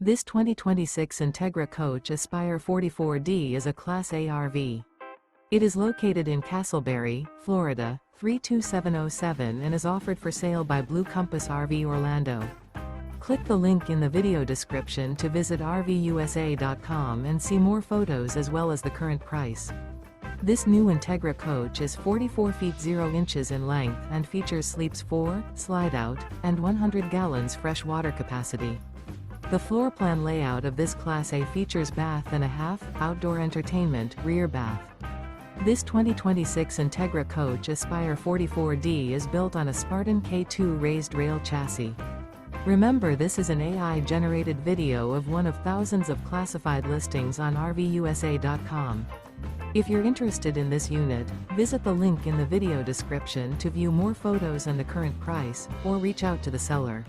This 2026 Entegra Coach Aspire 44D is a Class A RV. It is located in Casselberry, Florida, 32707 and is offered for sale by Blue Compass RV Orlando. Click the link in the video description to visit RVUSA.com and see more photos as well as the current price. This new Entegra Coach is 44 feet 0 inches in length and features sleeps 4, Slideout, and 100 gallons fresh water capacity. The floor plan layout of this Class A features bath and a half, outdoor entertainment, rear bath. This 2026 Entegra Coach Aspire 44D is built on a Spartan K2 Raised-Rail chassis. Remember, this is an AI-generated video of one of thousands of classified listings on RVUSA.com. If you're interested in this unit, visit the link in the video description to view more photos and the current price, or reach out to the seller.